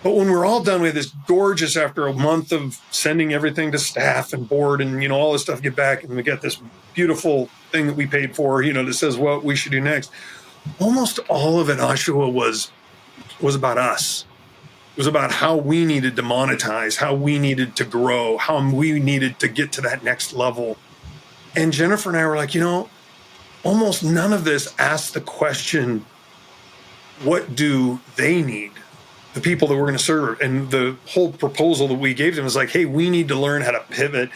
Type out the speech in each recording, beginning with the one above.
But when we're all done with this gorgeous, after a month of sending everything to staff and board and, all this stuff, get back and we get this beautiful thing that we paid for, that says what we should do next. Almost all of it, Ahshuwah, was about us. It was about how we needed to monetize, how we needed to grow, how we needed to get to that next level. And Jennifer and I were like, almost none of this asked the question, what do they need? The people that we're going to serve. And the whole proposal that we gave them was like, hey, we need to learn how to pivot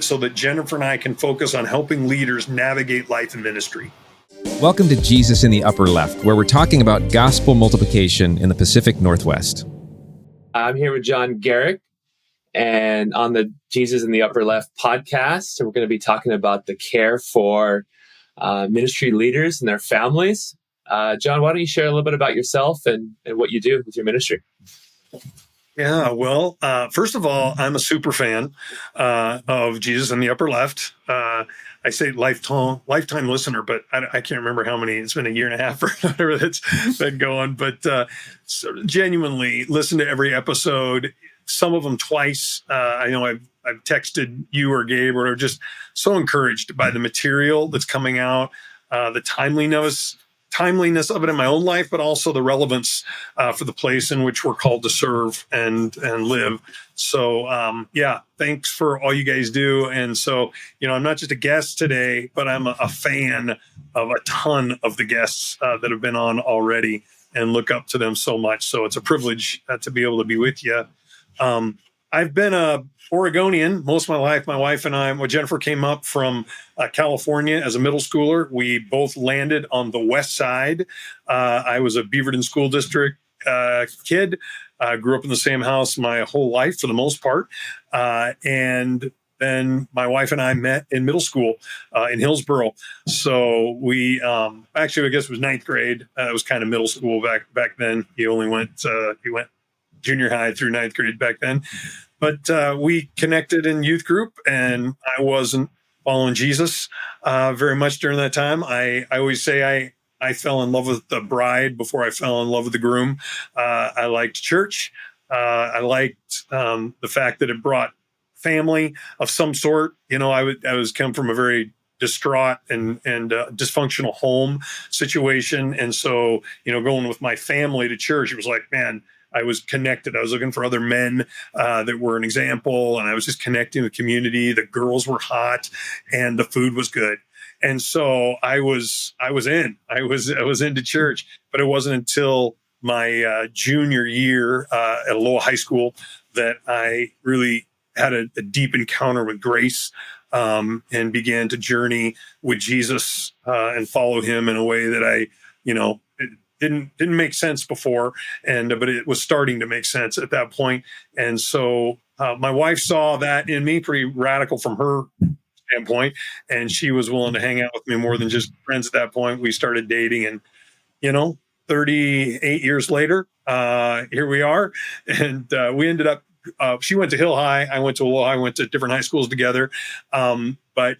so that Jennifer and I can focus on helping leaders navigate life and ministry. Welcome to Jesus in the Upper Left, where we're talking about gospel multiplication in the Pacific Northwest. I'm here with John Garrick, and on the Jesus in the Upper Left podcast, we're going to be talking about the care for ministry leaders and their families. John, why don't you share a little bit about yourself and what you do with your ministry? Yeah, well, first of all, I'm a super fan of Jesus in the Upper Left. I say lifetime listener, but I can't remember how many. It's been a year and a half or whatever that's been going. But sort of genuinely listen to every episode. Some of them twice. I know I've texted you or Gabe, or just so encouraged by the material that's coming out, the timeliness of it in my own life, but also the relevance for the place in which we're called to serve and live. So, thanks for all you guys do. And so, I'm not just a guest today, but I'm a fan of a ton of the guests that have been on already and look up to them so much. So it's a privilege to be able to be with you. I've been a Oregonian most of my life. My wife and I, Jennifer came up from California as a middle schooler. We both landed on the west side. I was a Beaverton School District kid. Grew up in the same house my whole life for the most part. And then my wife and I met in middle school in Hillsboro. So we actually, I guess it was ninth grade. It was kind of middle school back then. He went junior high through ninth grade back then. But we connected in youth group, and I wasn't following Jesus very much during that time. I always say I fell in love with the bride before I fell in love with the groom. I liked church. I liked the fact that it brought family of some sort. I was come from a very distraught and dysfunctional home situation. And so, going with my family to church, it was like, man, I was connected. I was looking for other men that were an example, and I was just connecting with the community. The girls were hot, and the food was good, and so I was into church. But it wasn't until my junior year at Aloha High School that I really had a deep encounter with grace and began to journey with Jesus and follow Him in a way that I, didn't make sense before, but it was starting to make sense at that point. And so my wife saw that in me, pretty radical from her standpoint, and she was willing to hang out with me more than just friends at that point. We started dating, and 38 years later, here we are. And we ended up, she went to Hill High, I went to Aloha, I went to different high schools together. But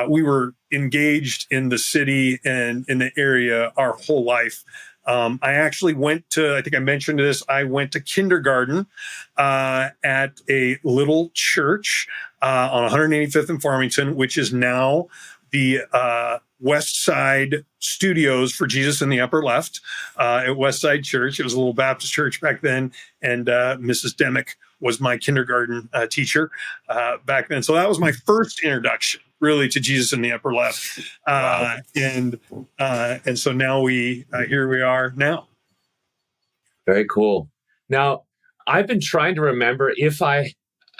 we were engaged in the city and in the area our whole life. I actually went to, I think I mentioned this, I went to kindergarten at a little church on 185th and Farmington, which is now the West Side Studios for Jesus in the Upper Left at West Side Church. It was a little Baptist church back then, and Mrs. Demick was my kindergarten teacher back then. So that was my first introduction, really, to Jesus in the Upper Left. Wow. And so now here we are now. Very cool. Now, I've been trying to remember if I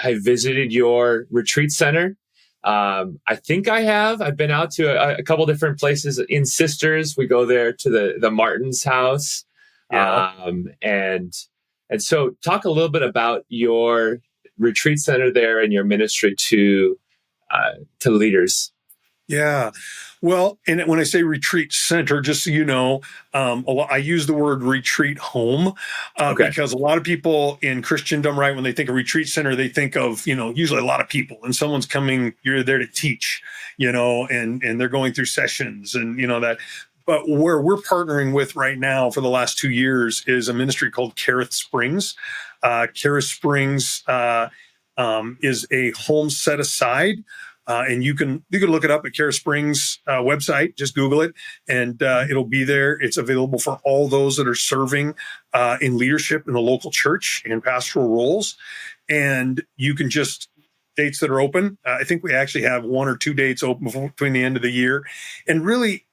visited your retreat center. I think I have. I've been out to a couple different places in Sisters. We go there to the Martin's house. Yeah. And so talk a little bit about your retreat center there and your ministry to leaders. Yeah. Well, and when I say retreat center, just so you know, I use the word retreat home because a lot of people in Christendom, right, when they think of retreat center, they think of, usually a lot of people, and someone's coming, you're there to teach, and they're going through sessions and, that. But where we're partnering with right now for the last 2 years is a ministry called Careth Springs. Careth Springs is a home set aside. And you can look it up at Careth Springs website. Just Google it, and it'll be there. It's available for all those that are serving in leadership in the local church and pastoral roles. And you can just dates that are open. I think we actually have 1 or 2 dates open between the end of the year. And really,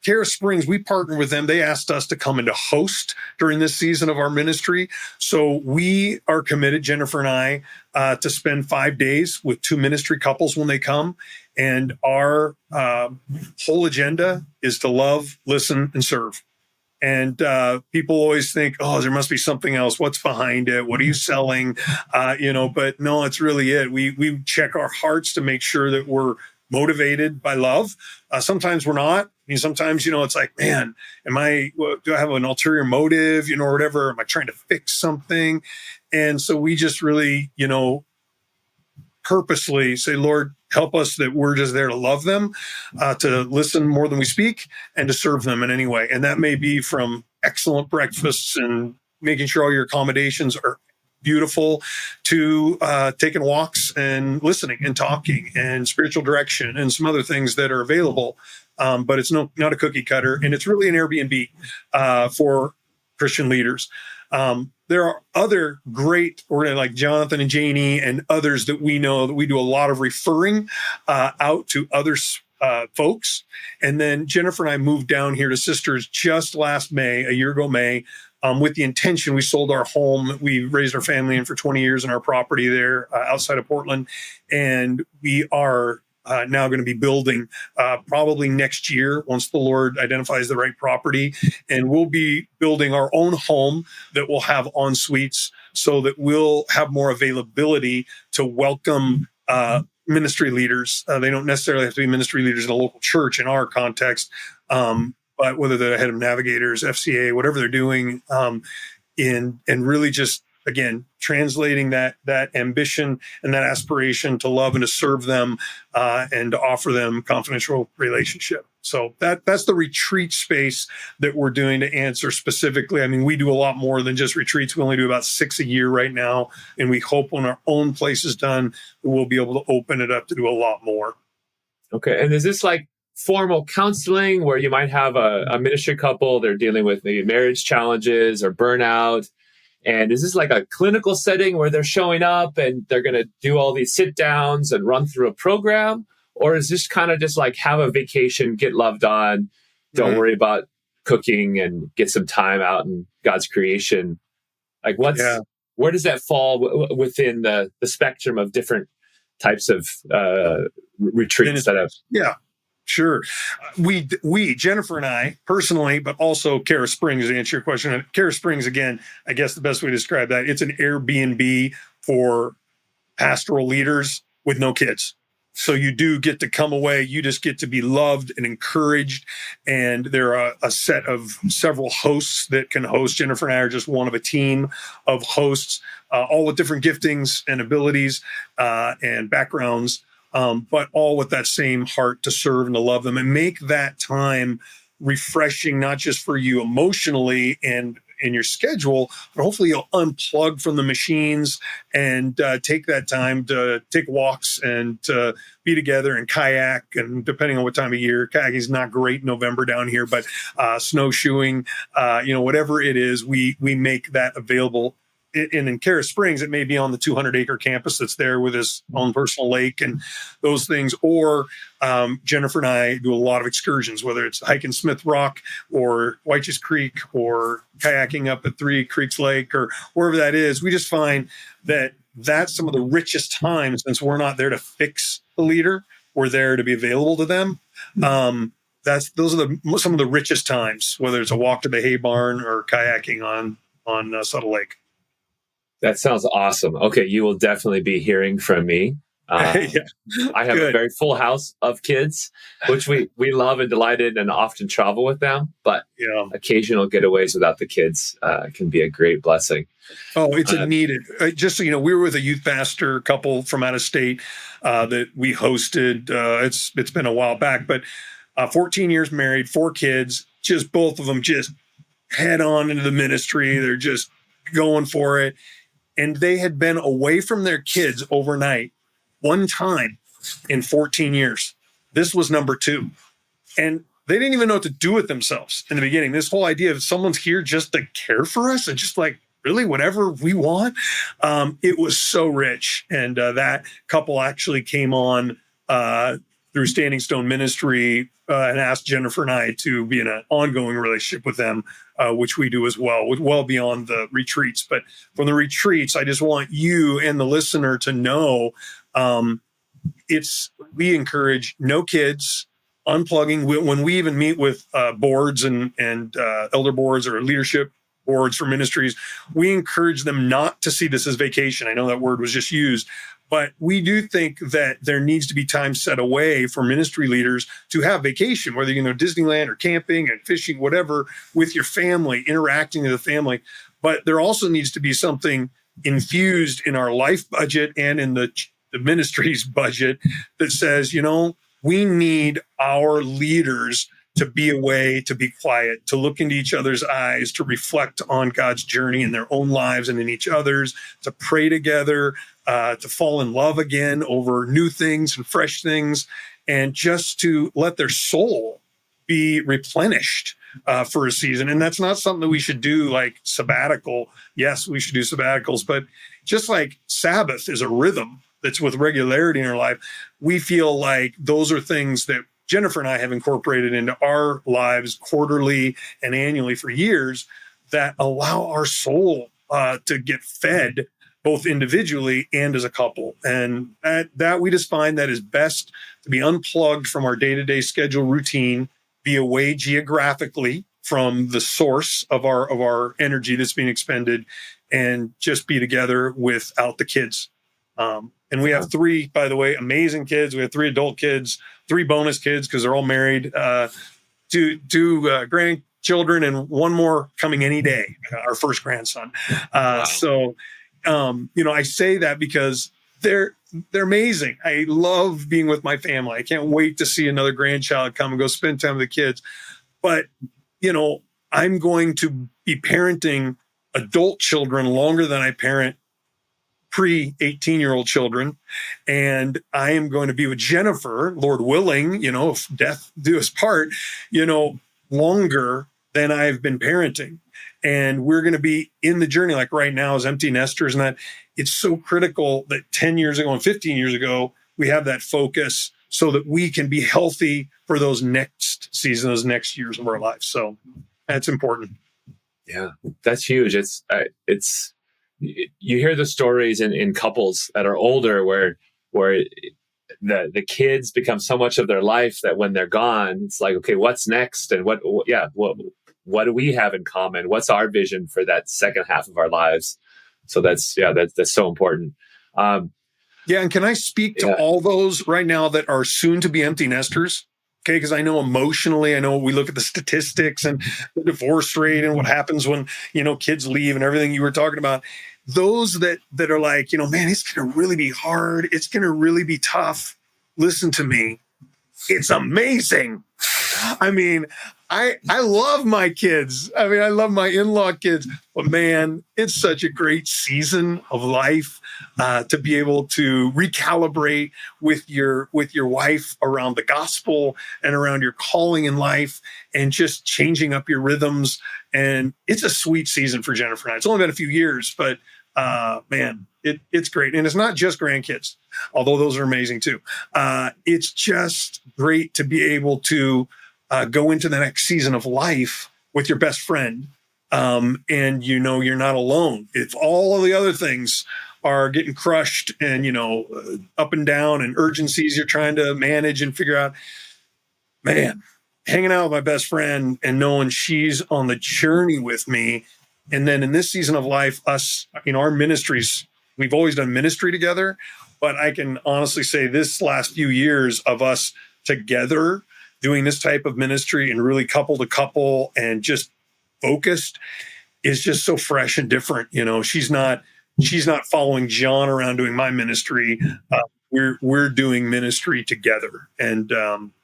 Careth Springs, we partner with them. They asked us to come and to host during this season of our ministry. So we are committed, Jennifer and I, to spend 5 days with 2 ministry couples when they come. And our whole agenda is to love, listen, and serve. And people always think, oh, there must be something else. What's behind it? What are you selling? But no, it's really it. We check our hearts to make sure that we're motivated by love. Sometimes we're not. I mean, sometimes, it's like, man, do I have an ulterior motive, or whatever? Am I trying to fix something? And so we just really, purposely say, Lord, help us that we're just there to love them, to listen more than we speak, and to serve them in any way. And that may be from excellent breakfasts and making sure all your accommodations are beautiful, to taking walks and listening and talking and spiritual direction and some other things that are available. But it's not a cookie cutter, and it's really an Airbnb for Christian leaders. There are other great, like Jonathan and Janie and others that we know that we do a lot of referring out to other folks. And then Jennifer and I moved down here to Sisters just last May, a year ago May, with the intention. We sold our home. We raised our family in for 20 years in our property there outside of Portland. And we are now going to be building probably next year, once the Lord identifies the right property. And we'll be building our own home that will have en suites, so that we'll have more availability to welcome ministry leaders. They don't necessarily have to be ministry leaders in a local church in our context, but whether they're head of navigators, FCA, whatever they're doing, and really just, again, translating that ambition and that aspiration to love and to serve them, and to offer them confidential relationship. So that's the retreat space that we're doing to answer specifically. I mean, we do a lot more than just retreats. We only do about 6 a year right now. And we hope when our own place is done, we'll be able to open it up to do a lot more. Okay. And is this like formal counseling where you might have a ministry couple, they're dealing with maybe marriage challenges or burnout? And is this like a clinical setting where they're showing up and they're going to do all these sit downs and run through a program? Or is this kind of just like have a vacation, get loved on, don't worry about cooking, and get some time out in God's creation? Like where does that fall within the spectrum of different types of retreat setups? Yeah. Sure. We, Jennifer and I personally, but also Careth Springs, to answer your question. Careth Springs, again, I guess the best way to describe that, it's an Airbnb for pastoral leaders with no kids. So you do get to come away. You just get to be loved and encouraged. And there are a set of several hosts that can host. Jennifer and I are just one of a team of hosts, all with different giftings and abilities and backgrounds. But all with that same heart to serve and to love them, and make that time refreshing, not just for you emotionally and in your schedule, but hopefully you'll unplug from the machines and take that time to take walks and to be together and kayak. And depending on what time of year, kayaking is not great in November down here, but snowshoeing, whatever it is, we make that available. And in Careth Springs, it may be on the 200-acre campus that's there with his own personal lake and those things. Or Jennifer and I do a lot of excursions, whether it's hiking Smith Rock or White's Creek or kayaking up at Three Creeks Lake or wherever that is. We just find that that's some of the richest times, since we're not there to fix the leader. We're there to be available to them. Those are some of the richest times, whether it's a walk to the hay barn or kayaking on Subtle Lake. That sounds awesome. Okay, you will definitely be hearing from me. I have a very full house of kids, which we love and delight in and often travel with them. But occasional getaways without the kids can be a great blessing. Oh, it's a needed. Just so you know, we were with a youth pastor couple from out of state that we hosted. It's been a while back, but 14 years married, 4 kids. just both of them just head on into the ministry. They're just going for it. And they had been away from their kids overnight one time in 14 years. This was number 2. And they didn't even know what to do with themselves in the beginning. This whole idea of someone's here just to care for us and just like, really, whatever we want. It was so rich. And that couple actually came on through Standing Stone Ministry and asked Jennifer and I to be in an ongoing relationship with them, which we do as well, well beyond the retreats. But from the retreats, I just want you and the listener to know we encourage no kids, unplugging. When we even meet with boards and elder boards or leadership boards for ministries, we encourage them not to see this as vacation. I know that word was just used, but we do think that there needs to be time set away for ministry leaders to have vacation, whether you go to Disneyland or camping and fishing, whatever, with your family, interacting with the family. But there also needs to be something infused in our life budget and in the ministry's budget that says, we need our leaders to be away, to be quiet, to look into each other's eyes, to reflect on God's journey in their own lives and in each other's, to pray together, to fall in love again over new things and fresh things, and just to let their soul be replenished for a season. And that's not something that we should do like sabbatical. Yes, we should do sabbaticals, but just like Sabbath is a rhythm that's with regularity in our life, we feel like those are things that Jennifer and I have incorporated into our lives quarterly and annually for years that allow our soul to get fed both individually and as a couple. And that we just find that is best to be unplugged from our day-to-day schedule routine, be away geographically from the source of our energy that's being expended, and just be together without the kids. And we have 3, by the way, amazing kids. We have 3 adult kids, 3 bonus kids because they're all married, 2 grandchildren, and 1 more coming any day, our first grandson. Wow. So, I say that because they're amazing. I love being with my family. I can't wait to see another grandchild come and go spend time with the kids. But, I'm going to be parenting adult children longer than I parent pre-18-year-old children. And I am going to be with Jennifer, Lord willing, if death do us part, longer than I've been parenting. And we're going to be in the journey, like right now as empty nesters. And that it's so critical that 10 years ago and 15 years ago, we have that focus so that we can be healthy for those next season, those next years of our lives. So that's important. Yeah, that's huge. It's you hear the stories in couples that are older where the kids become so much of their life that when they're gone, it's like, okay, what's next? And what do we have in common? What's our vision for that second half of our lives? So that's so important. And can I speak to all those right now that are soon to be empty nesters? Okay, because I know emotionally, we look at the statistics and the divorce rate and what happens when, kids leave and everything you were talking about. Those that are like, man, it's going to really be hard. It's going to really be tough. Listen to me. It's amazing. I love my kids. I love my in-law kids, but man, it's such a great season of life to be able to recalibrate with your wife around the gospel and around your calling in life and just changing up your rhythms. And it's a sweet season for Jennifer and I. It's only been a few years, but man, it's great. And it's not just grandkids, although those are amazing too. It's just great to be able to go into the next season of life with your best friend. And you're not alone. If all of the other things are getting crushed and, up and down and urgencies you're trying to manage and figure out, man, hanging out with my best friend and knowing she's on the journey with me. And then in this season of life, our ministries, we've always done ministry together, but I can honestly say this last few years of us together doing this type of ministry and really couple to couple and just focused is just so fresh and different. She's not following John around doing my ministry. We're doing ministry together. And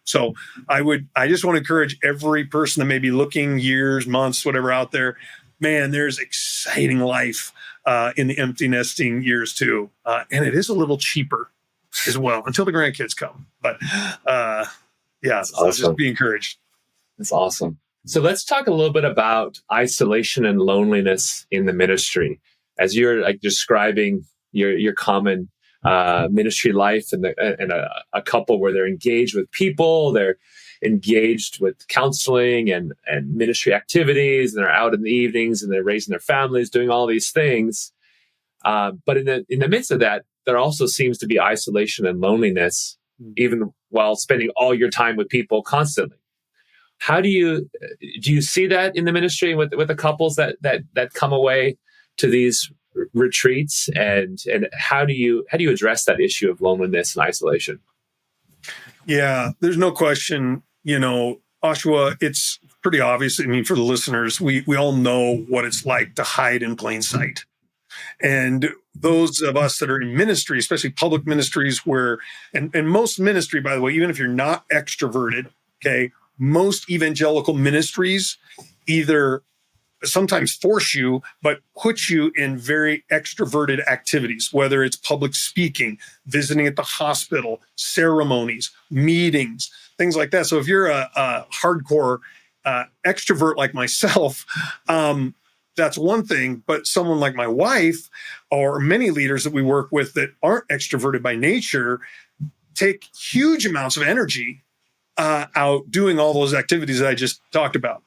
So I just want to encourage every person that may be looking years, months, whatever out there, man, there's exciting life in the empty nesting years too. And it is a little cheaper as well until the grandkids come. But yeah, so awesome. just be encouraged. That's awesome. So let's talk a little bit about isolation and loneliness in the ministry. As you're like describing your common ministry life and a couple where they're engaged with people, they're engaged with counseling and ministry activities, and they're out in the evenings and they're raising their families, doing all these things. But in the midst of that, there also seems to be isolation and loneliness, even while spending all your time with people constantly. How do you see that in the ministry with the couples that come away to these retreats, and how do you address that issue of loneliness and isolation? Yeah, there's no question, Ahshuwah, it's pretty obvious. I mean, for the listeners, we all know what it's like to hide in plain sight. And those of us that are in ministry, especially public ministries and most ministry, by the way, even if you're not extroverted, okay, most evangelical ministries either sometimes force you, but put you in very extroverted activities, whether it's public speaking, visiting at the hospital, ceremonies, meetings, things like that. So if you're a hardcore extrovert like myself, that's one thing. But someone like my wife or many leaders that we work with that aren't extroverted by nature take huge amounts of energy out doing all those activities that I just talked about.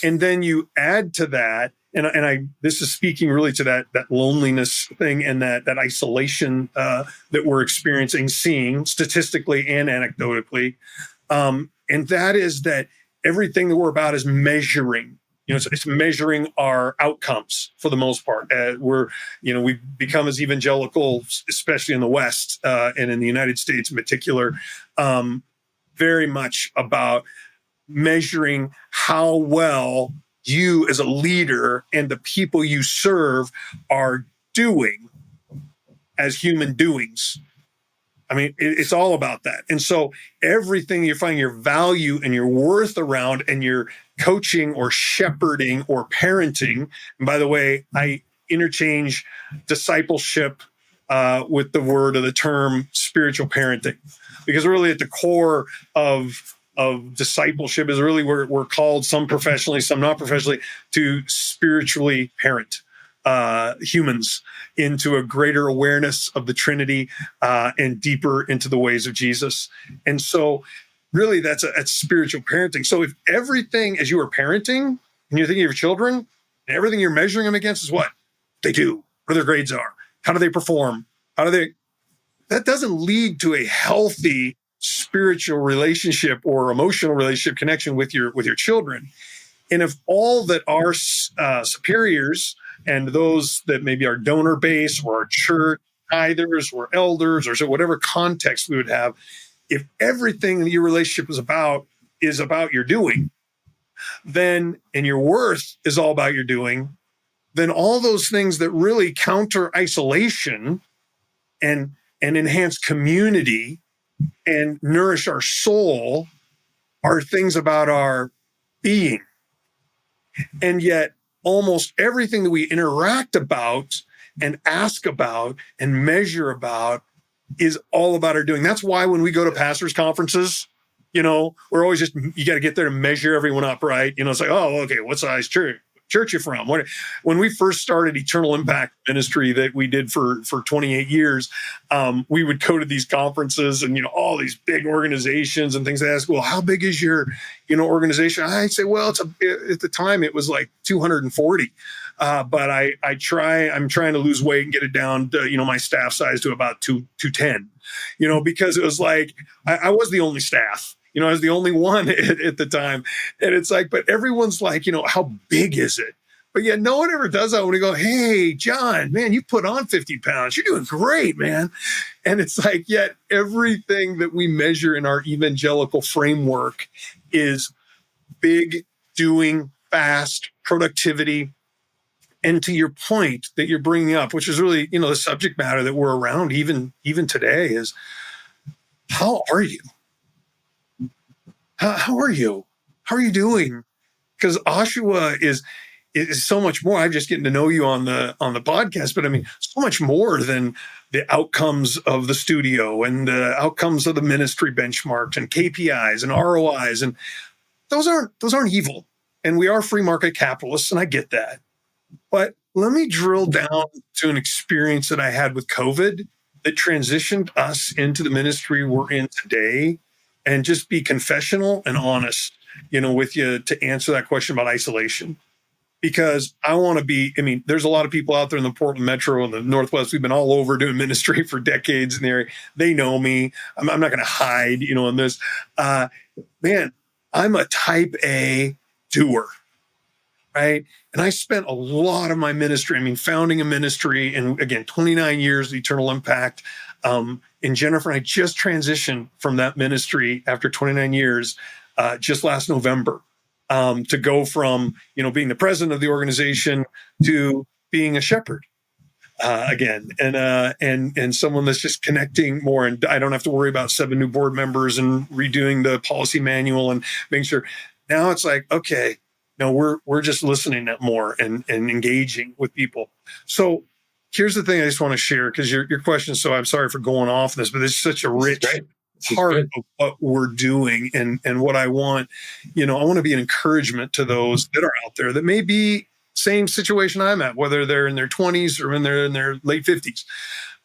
And then you add to that, and this is speaking really to that loneliness thing and that isolation that we're experiencing, seeing statistically and anecdotally. And that is that everything that we're about is measuring. It's measuring our outcomes for the most part. We've become as evangelicals, especially in the West and in the United States in particular, very much about measuring how well you as a leader and the people you serve are doing as human doings. I mean, it's all about that. And so everything you find your value and your worth around, and your coaching or shepherding or parenting. And by the way, I interchange discipleship with the word or the term spiritual parenting, because really at the core of discipleship is really we're called, some professionally, some not professionally, to spiritually parent humans into a greater awareness of the Trinity and deeper into the ways of Jesus. And so really that's spiritual parenting. So if everything as you are parenting and you're thinking of your children, and everything you're measuring them against is what they do, what their grades are, how do they perform, that doesn't lead to a healthy spiritual relationship or emotional relationship connection with your children. And if all that our superiors and those that maybe are donor based or our church tithers or elders or so whatever context we would have, if everything that your relationship is about your doing, then, and your worth is all about your doing, then all those things that really counter isolation and enhance community and nourish our soul are things about our being. And yet almost everything that we interact about and ask about and measure about is all about our doing. That's why when we go to pastors' conferences, we're always you got to get there to measure everyone up, right? It's like, oh, okay, what size church you from? When we first started Eternal Impact Ministry that we did for 28 years, we would go to these conferences and, all these big organizations and things. They ask, well, how big is your, organization? I'd say, well, at the time it was like 240. But I'm trying to lose weight and get it down to, my staff size to about 210, because it was like, I was the only staff. I was the only one at the time. And it's like, but everyone's like, how big is it? But yet no one ever does that when we go, hey, John, man, you put on 50 pounds. You're doing great, man. And it's like, yet everything that we measure in our evangelical framework is big, doing, fast, productivity. And to your point that you're bringing up, which is really, the subject matter that we're around even today, is how are you? how are you? How are you doing? Because Ahshuwah is so much more. I'm just getting to know you on the podcast, but I mean, so much more than the outcomes of the studio and the outcomes of the ministry benchmarks and KPIs and ROIs, and those aren't evil. And we are free market capitalists, and I get that. But let me drill down to an experience that I had with COVID that transitioned us into the ministry we're in today, and just be confessional and honest, with you to answer that question about isolation. Because I want to there's a lot of people out there in the Portland Metro and the Northwest. We've been all over doing ministry for decades in the area. They know me. I'm not going to hide, in this. Man, I'm a type A doer, right? And I spent a lot of my ministry, founding a ministry, and again, 29 years of Eternal Impact. And Jennifer and I just transitioned from that ministry after 29 years, just last November, to go from, being the president of the organization to being a shepherd again, and someone that's just connecting more. And I don't have to worry about 7 new board members and redoing the policy manual and making sure. Now it's like, okay, no, we're just listening more and engaging with people. So here's the thing I just want to share, because your question. So I'm sorry for going off this, but it's such a rich part of what we're doing and what I want. I want to be an encouragement to those that are out there that may be same situation I'm at, whether they're in their 20s or in their late 50s,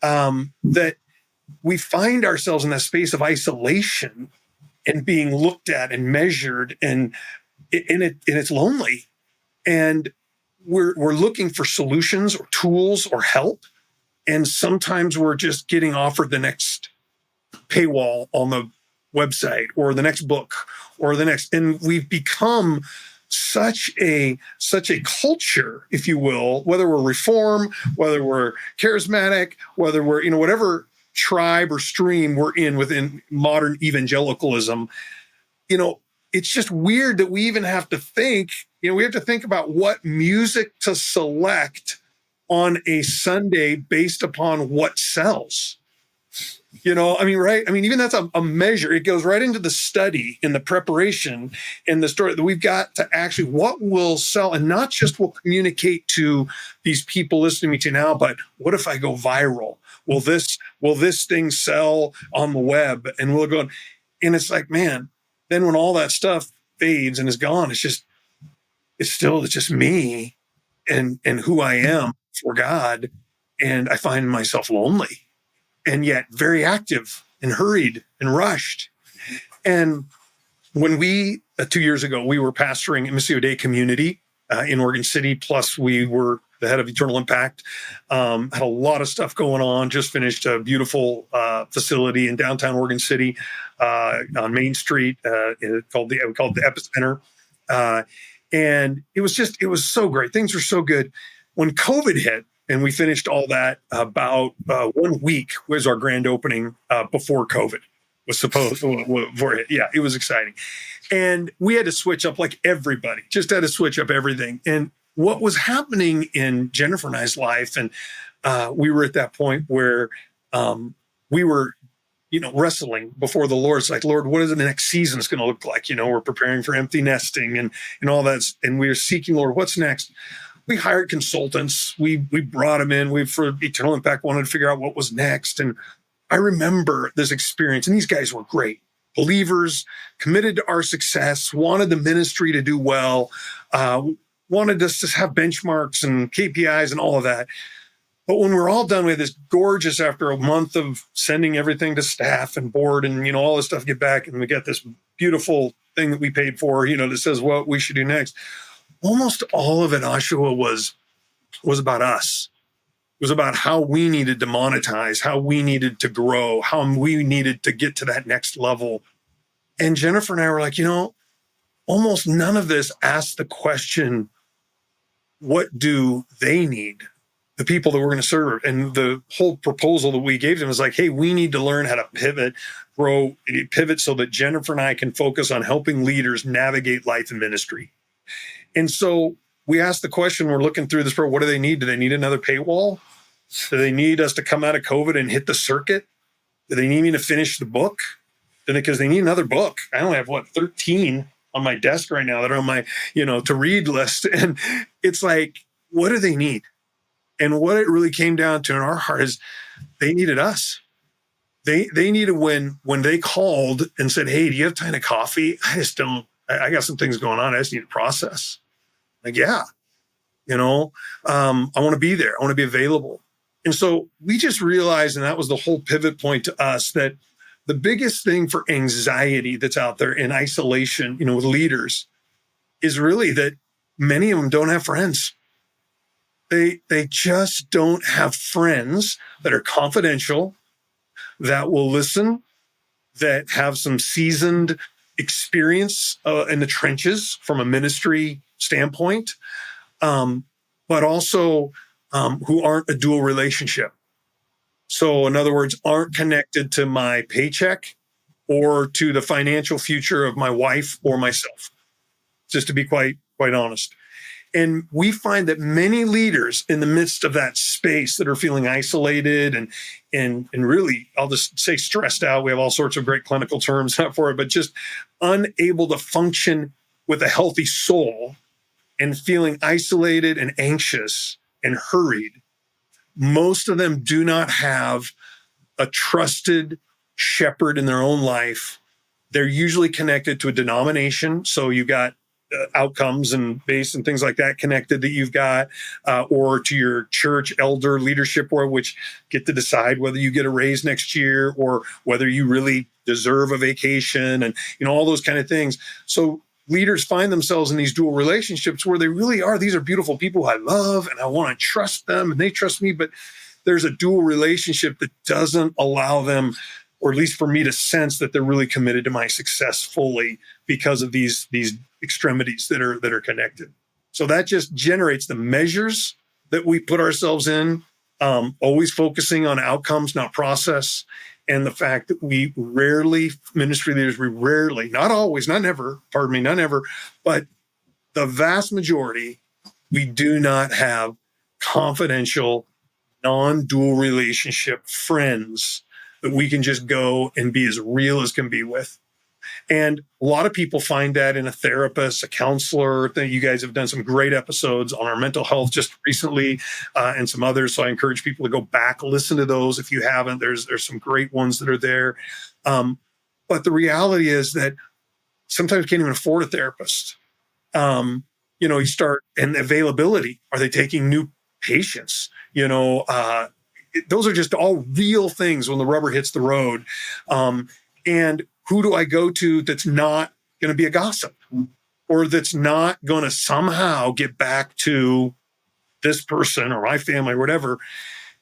that we find ourselves in that space of isolation and being looked at and measured, and it's lonely, and we're looking for solutions or tools or help, and sometimes we're just getting offered the next paywall on the website or the next book or the next, and we've become such a culture, if you will, whether we're reform, whether we're charismatic, whether we're whatever tribe or stream we're in within modern evangelicalism. It's just weird that we even have to think, we have to think about what music to select on a Sunday based upon what sells. Right? Even that's a measure. It goes right into the study and the preparation and the story that we've got to actually what will sell, and not just will communicate to these people listening to me now, but what if I go viral? Will this thing sell on the web? And we'll go, and it's like, man, then when all that stuff fades and is gone, it's just me and who I am for God. And I find myself lonely, and yet very active and hurried and rushed. And when we, 2 years ago, we were pastoring Missio Dei community in Oregon City, plus we were the head of Eternal Impact, had a lot of stuff going on, just finished a beautiful facility in downtown Oregon City on Main Street, called the Epicenter. And it was so great. Things were so good. When COVID hit, and we finished all that about 1 week was our grand opening before COVID was supposed for it. Yeah, it was exciting. And we had to switch up, like everybody, just had to switch up everything. And what was happening in Jennifer and I's life, and we were at that point where we were, wrestling before the Lord. It's like, Lord, what is the next season is going to look like? We're preparing for empty nesting and all that. And we were seeking, Lord, what's next? We hired consultants. We brought them in. We, for Eternal Impact, wanted to figure out what was next. And I remember this experience, and these guys were great. Believers, committed to our success, wanted the ministry to do well, wanted us to have benchmarks and KPIs and all of that. But when we're all done with this gorgeous, after a month of sending everything to staff and board and, all this stuff, get back, and we get this beautiful thing that we paid for, that says what we should do next. Almost all of it, Ahshuwah, was about us. It was about how we needed to monetize, how we needed to grow, how we needed to get to that next level. And Jennifer and I were like, almost none of this asked the question, what do they need? The people that we're going to serve. And the whole proposal that we gave them was like, hey, we need to learn how to pivot so that Jennifer and I can focus on helping leaders navigate life and ministry. And so we asked the question, we're looking through this, what do they need? Do they need another paywall? Do they need us to come out of COVID and hit the circuit? Do they need me to finish the book? because they need another book. I only have 13 on my desk right now that are on my, to read list. And it's like, what do they need? And what it really came down to in our heart is they needed us. They needed when they called and said, hey, do you have time to coffee? I got some things going on. I just need to process. Like, yeah, I want to be there. I want to be available. And so we just realized, and that was the whole pivot point to us, that the biggest thing for anxiety that's out there in isolation, with leaders, is really that many of them don't have friends. They just don't have friends that are confidential, that will listen, that have some seasoned experience in the trenches from a ministry standpoint, but also who aren't a dual relationship. So in other words, aren't connected to my paycheck or to the financial future of my wife or myself, just to be quite honest. And we find that many leaders in the midst of that space that are feeling isolated and really, I'll just say stressed out. We have all sorts of great clinical terms for it, but just unable to function with a healthy soul and feeling isolated and anxious and hurried. Most of them do not have a trusted shepherd in their own life. They're usually connected to a denomination. So you've got outcomes and base and things like that connected that you've got, or to your church elder leadership board, which get to decide whether you get a raise next year or whether you really deserve a vacation and, all those kind of things. So leaders find themselves in these dual relationships where they really are. These are beautiful people I love and I want to trust them and they trust me, but there's a dual relationship that doesn't allow them, or at least for me, to sense that they're really committed to my success fully because of these extremities that are connected. So that just generates the measures that we put ourselves in, always focusing on outcomes, not process. And the fact that ministry leaders, not always, not never, but the vast majority, we do not have confidential, non-dual relationship friends that we can just go and be as real as can be with. And a lot of people find that in a therapist, a counselor. You guys have done some great episodes on our mental health just recently, and some others. So I encourage people to go back, listen to those if you haven't. There's some great ones that are there. But the reality is that sometimes you can't even afford a therapist. You start, and availability. Are they taking new patients? Those are just all real things when the rubber hits the road. And who do I go to that's not going to be a gossip, or that's not going to somehow get back to this person or my family or whatever?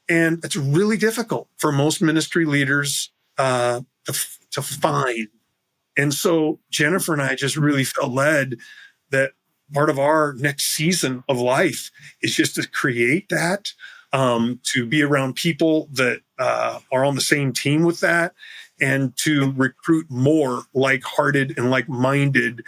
And it's really difficult for most ministry leaders to find. And so Jennifer and I just really felt led that part of our next season of life is just to create that, to be around people that are on the same team with that, and to recruit more like-hearted and like-minded,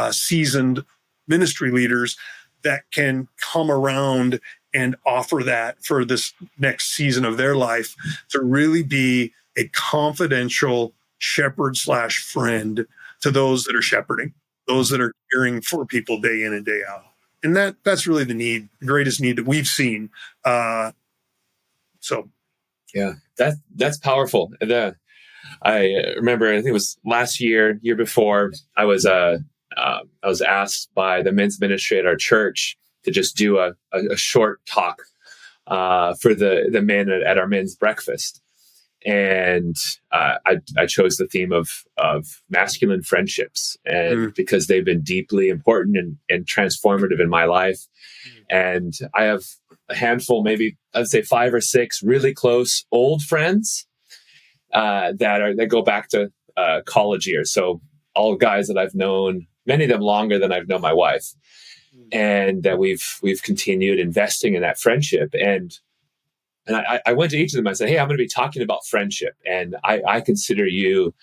seasoned ministry leaders that can come around and offer that for this next season of their life, to really be a confidential shepherd/friend to those that are shepherding, those that are caring for people day in and day out. And that's really the greatest need that we've seen. Yeah, that's powerful. I remember, I think it was last year before, I was asked by the men's ministry at our church to just do a short talk for the men at our men's breakfast. And I chose the theme of masculine friendships, and because they've been deeply important and transformative in my life. And I have a handful, maybe I'd say 5 or 6 really close old friends that go back to college years. So all guys that I've known, many of them longer than I've known my wife, and that we've continued investing in that friendship. And I went to each of them. I said, "Hey, I'm going to be talking about friendship, and I consider you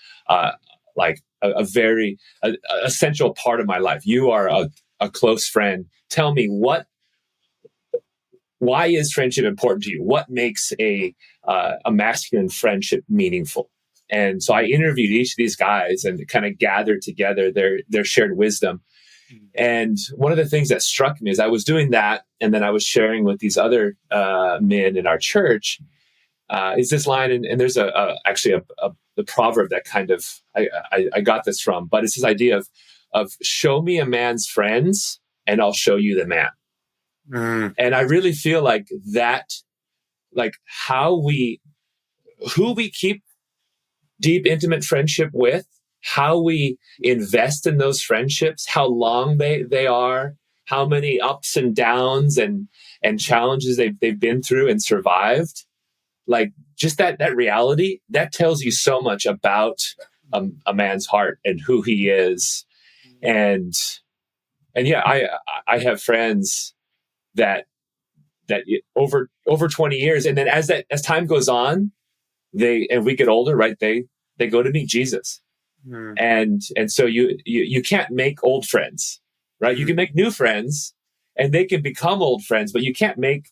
like a very essential part of my life. You are a close friend. Tell me why is friendship important to you? What makes a masculine friendship meaningful?" And so I interviewed each of these guys and kind of gathered together their shared wisdom. And one of the things that struck me is I was doing that, and then I was sharing with these other men in our church is this line, and there's actually the proverb that kind of I got this from, but it's this idea of show me a man's friends and I'll show you the man. And I really feel like that, like who we keep deep, intimate friendship with, how we invest in those friendships, how long they are, how many ups and downs and challenges they've been through and survived. Like just that reality, that tells you so much about a man's heart and who he is. And yeah, I have friends that over 20 years, and then as time goes on, we get older, right? They go to meet Jesus. And so you can't make old friends, right? You can make new friends and they can become old friends, but you can't make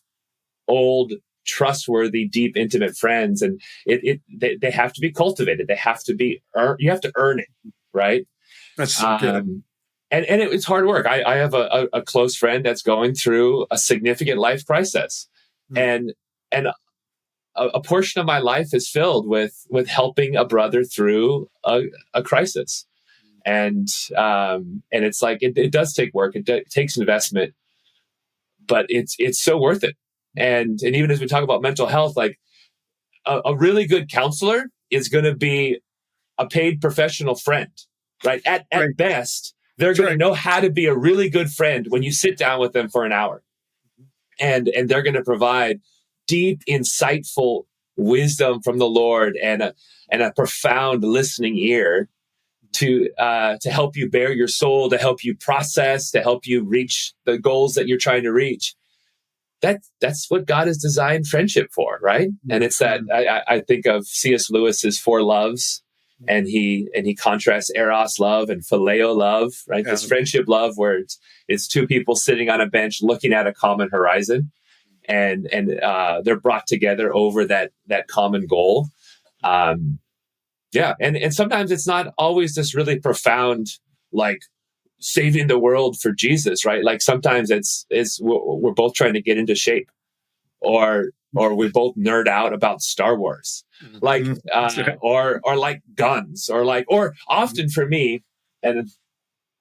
old, trustworthy, deep, intimate friends. And they have to be cultivated. They have to be you have to earn it, right? That's good. And it's hard work. I have a close friend that's going through a significant life crisis, and a portion of my life is filled with helping a brother through a crisis, and it's like it does take work. It takes investment, but it's so worth it. And even as we talk about mental health, like a really good counselor is going to be a paid professional friend, right? At best, they're going to know how to be a really good friend when you sit down with them for an hour, and they're going to provide deep, insightful wisdom from the Lord and a profound listening ear to help you bear your soul, to help you process, to help you reach the goals that you're trying to reach. That's what God has designed friendship for, right? And it's that I think of C.S. Lewis's Four Loves, and he contrasts eros love and phileo love, right? This friendship love where it's two people sitting on a bench looking at a common horizon, and they're brought together over that common goal. And sometimes it's not always this really profound, like saving the world for Jesus, right? Like sometimes it's we're both trying to get into shape, or we both nerd out about Star Wars, like or like guns, or often for me, and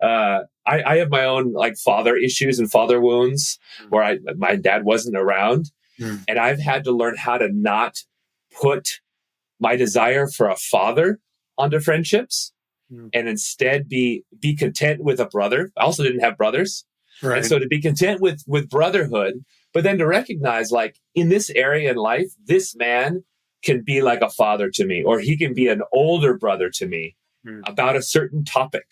I have my own like father issues and father wounds where my dad wasn't around, and I've had to learn how to not put my desire for a father onto friendships, and instead be content with a brother. I also didn't have brothers, and so to be content with brotherhood, but then to recognize, like, in this area in life, this man can be like a father to me, or he can be an older brother to me about a certain topic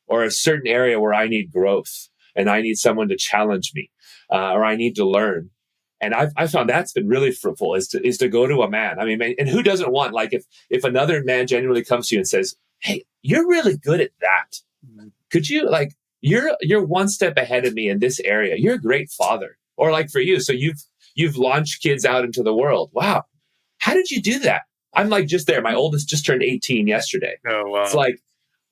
or a certain area where I need growth and I need someone to challenge me, or I need to learn. And I've found that's been really fruitful is to go to a man. I mean, and who doesn't want, like, if another man genuinely comes to you and says, "Hey, you're really good at that. Could you, like, you're one step ahead of me in this area. You're a great father." Or like for you, so you've launched kids out into the world. Wow. How did you do that? I'm like just there. My oldest just turned 18 yesterday. Oh, wow. It's like,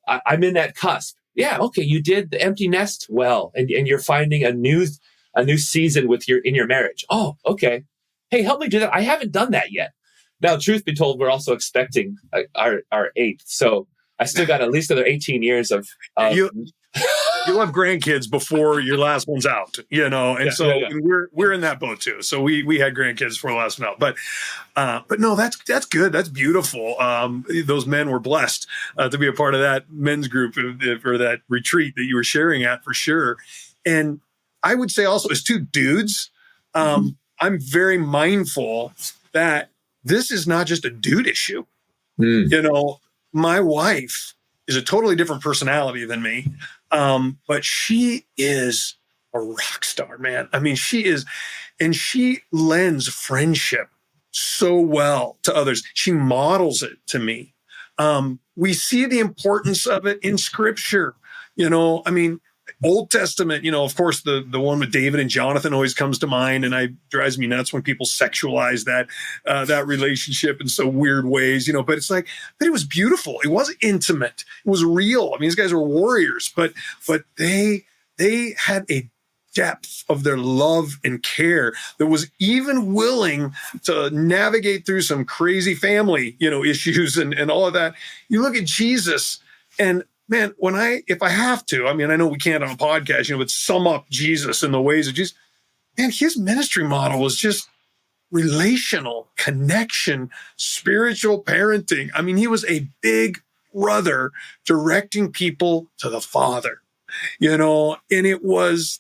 I'm in that cusp. Yeah. Okay. You did the empty nest well, and you're finding a new season in your marriage. Oh, okay. Hey, help me do that. I haven't done that yet. Now, truth be told, we're also expecting our eighth. So I still got at least another 18 years of You'll have grandkids before your last one's out, and and we're in that boat too. So we had grandkids before the last one out, but no, that's good. That's beautiful. Those men were blessed to be a part of that men's group or that retreat that you were sharing at, for sure. And I would say also, as two dudes, I'm very mindful that this is not just a dude issue. My wife is a totally different personality than me. But she is a rock star, man. I mean, she is, and she lends friendship so well to others. She models it to me. We see the importance of it in scripture. I mean, Old Testament, of course, the one with David and Jonathan always comes to mind, and it drives me nuts when people sexualize that relationship in so weird ways, But it's like, but it was beautiful. It was intimate. It was real. I mean, these guys were warriors, but they had a depth of their love and care that was even willing to navigate through some crazy family, issues and all of that. You look at Jesus, and man, if I have to, I mean, I know we can't on a podcast, but sum up Jesus in the ways of Jesus, man, his ministry model was just relational connection, spiritual parenting. I mean, he was a big brother directing people to the Father. And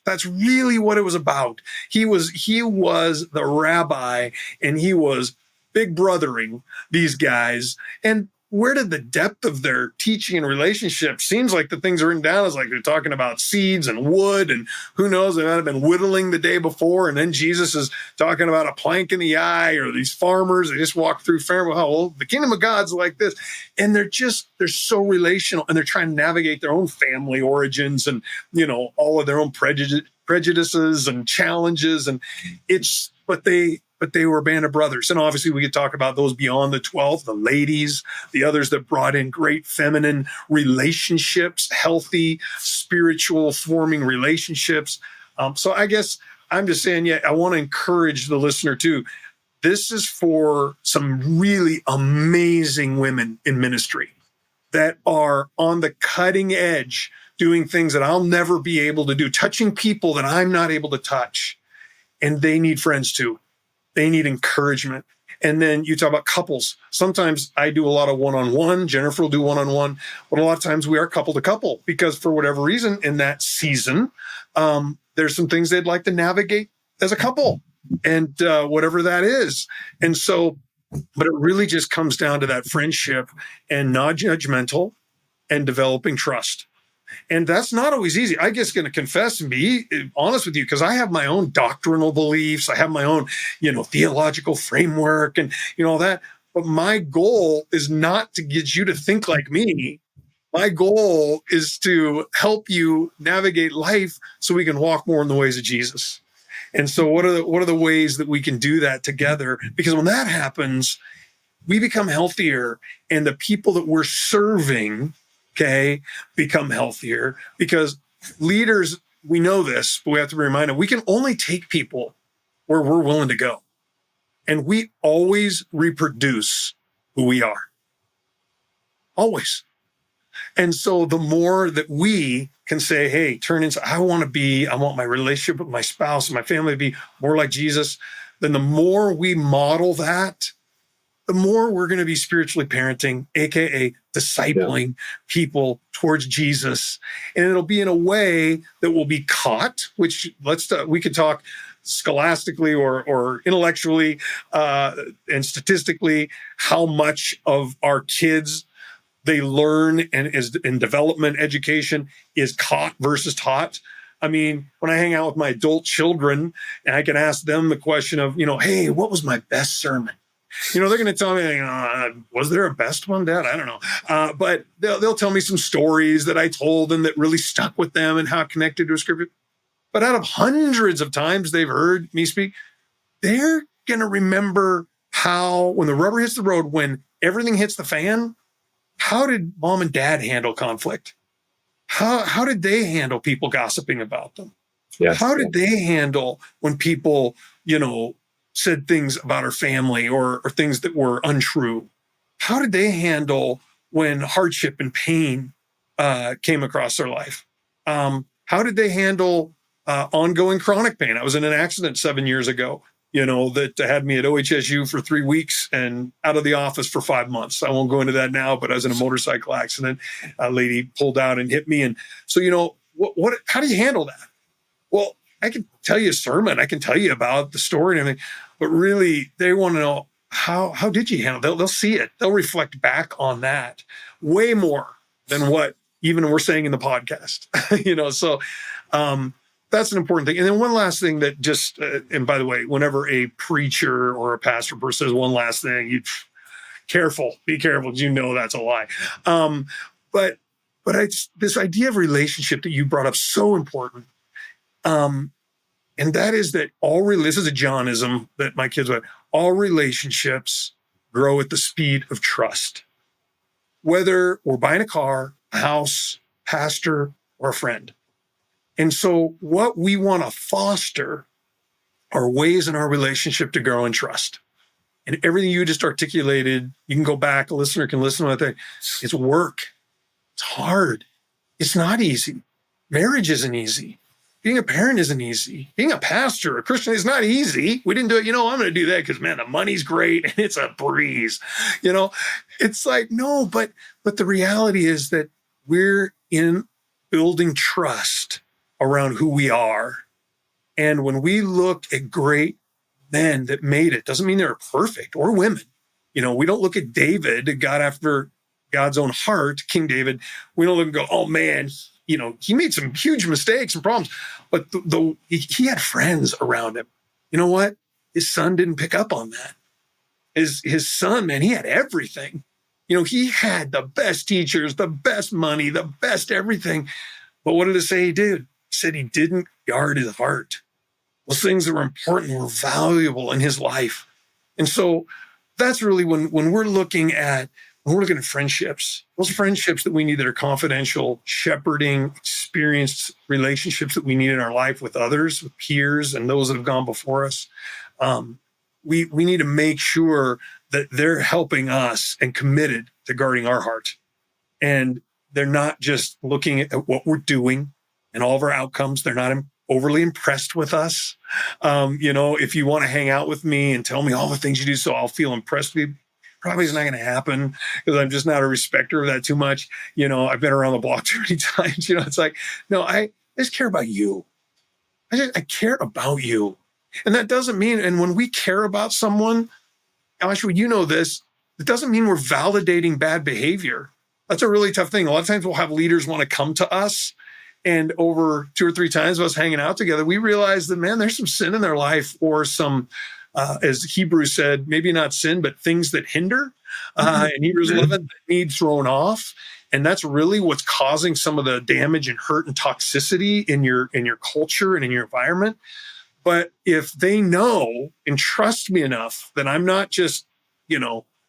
that's really what it was about. He was the rabbi, and he was big brothering these guys. And where did the depth of their teaching and relationship seems like the things written down is like they're talking about seeds and wood, and who knows, they might have been whittling the day before. And then Jesus is talking about a plank in the eye, or these farmers, they just walk through farm. Oh, well, the kingdom of God's like this. And they're so relational, and they're trying to navigate their own family origins and, all of their own prejudices and challenges. And but they were a band of brothers. And obviously we could talk about those beyond the 12, the ladies, the others that brought in great feminine relationships, healthy, spiritual forming relationships. So I guess I'm just saying, I want to encourage the listener too. This is for some really amazing women in ministry that are on the cutting edge, doing things that I'll never be able to do, touching people that I'm not able to touch. And they need friends too. They need encouragement. And then you talk about couples. Sometimes I do a lot of one-on-one. Jennifer will do one-on-one. But a lot of times we are couple to couple because for whatever reason in that season, there's some things they'd like to navigate as a couple and whatever that is. And so, but it really just comes down to that friendship and not judgmental and developing trust. And that's not always easy. I guess going to confess and be honest with you, because I have my own doctrinal beliefs. I have my own, theological framework and, all that. But my goal is not to get you to think like me. My goal is to help you navigate life so we can walk more in the ways of Jesus. And so what are the ways that we can do that together? Because when that happens, we become healthier, and the people that we're serving, become healthier, because leaders, we know this, but we have to be reminded, we can only take people where we're willing to go. And we always reproduce who we are. Always. And so the more that we can say, hey, I want my relationship with my spouse and my family to be more like Jesus, then the more we model that, the more we're going to be spiritually parenting, AKA discipling people towards Jesus. And it'll be in a way that will be caught, which we could talk scholastically or intellectually and statistically, how much of our kids they learn and is in development education is caught versus taught. I mean, when I hang out with my adult children and I can ask them the question of, hey, what was my best sermon? They're going to tell me, was there a best one, Dad? I don't know. But they'll tell me some stories that I told them that really stuck with them and how it connected to a scripture. But out of hundreds of times they've heard me speak, they're going to remember how, when the rubber hits the road, when everything hits the fan, how did mom and dad handle conflict? How did they handle people gossiping about them? Yes, how did they handle when people, said things about our family or things that were untrue? How did they handle when hardship and pain came across their life? How did they handle ongoing chronic pain? I was in an accident 7 years ago, that had me at OHSU for 3 weeks and out of the office for 5 months. I won't go into that now, but I was in a motorcycle accident. A lady pulled out and hit me. And so, how do you handle that? Well, I can tell you a sermon. I can tell you about the story and everything, but really they want to know how did you handle it? They'll see it. They'll reflect back on that way more than what even we're saying in the podcast, so that's an important thing. And then one last thing that just, and by the way, whenever a preacher or a pastor person says one last thing, be careful, that's a lie. But But this idea of relationship that you brought up, so important. And that is that this is a Johnism that my kids would, all relationships grow at the speed of trust. Whether we're buying a car, a house, pastor, or a friend. And so what we want to foster are ways in our relationship to grow in trust. And everything you just articulated, you can go back, a listener can listen to that. It's work. It's hard. It's not easy. Marriage isn't easy. Being a parent isn't easy. Being a pastor, a Christian, is not easy. We didn't do it. I'm going to do that because, man, the money's great and it's a breeze. It's like, no, but the reality is that we're in building trust around who we are. And when we look at great men that made it, doesn't mean they're perfect, or women. We don't look at David, God after God's own heart, King David. We don't look and go, oh man, he made some huge mistakes and problems, but he had friends around him. You know what? His son didn't pick up on that. His son, man, he had everything. He had the best teachers, the best money, the best everything. But what did it say he did? He said he didn't guard his heart. Those things that were important were valuable in his life. And so that's really when we're looking at friendships, those friendships that we need that are confidential, shepherding, experienced relationships that we need in our life with others, with peers, and those that have gone before us. We need to make sure that they're helping us and committed to guarding our heart. And they're not just looking at what we're doing and all of our outcomes. They're not overly impressed with us. If you want to hang out with me and tell me all the things you do so I'll feel impressed with you, probably is not going to happen because I'm just not a respecter of that too much. I've been around the block too many times. It's like, no, I just care about you. I care about you. And that doesn't mean, and when we care about someone, Ahshuwah, this, it doesn't mean we're validating bad behavior. That's a really tough thing. A lot of times we'll have leaders want to come to us, and over 2 or 3 times of us hanging out together, we realize that, man, there's some sin in their life, or some, as Hebrews said, maybe not sin, but things that hinder. In Hebrews 11, that need thrown off. And that's really what's causing some of the damage and hurt and toxicity in your culture and in your environment. But if they know and trust me enough that I'm not just,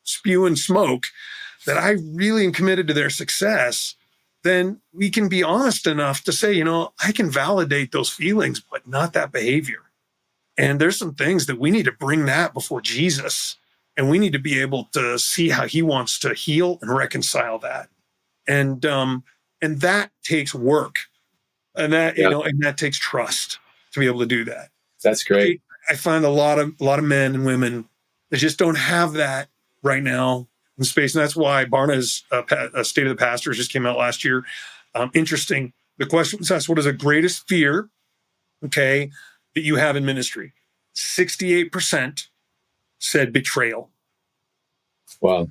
spewing smoke, that I really am committed to their success, then we can be honest enough to say, I can validate those feelings, but not that behavior. And there's some things that we need to bring that before Jesus, and we need to be able to see how he wants to heal and reconcile that. And that takes work, and that, and that takes trust to be able to do that. That's great. I find a lot of men and women that just don't have that right now in space. And that's why Barna's State of the Pastors just came out last year. Interesting. The question was asked, what is the greatest fear, that you have in ministry? 68% said betrayal. Wow.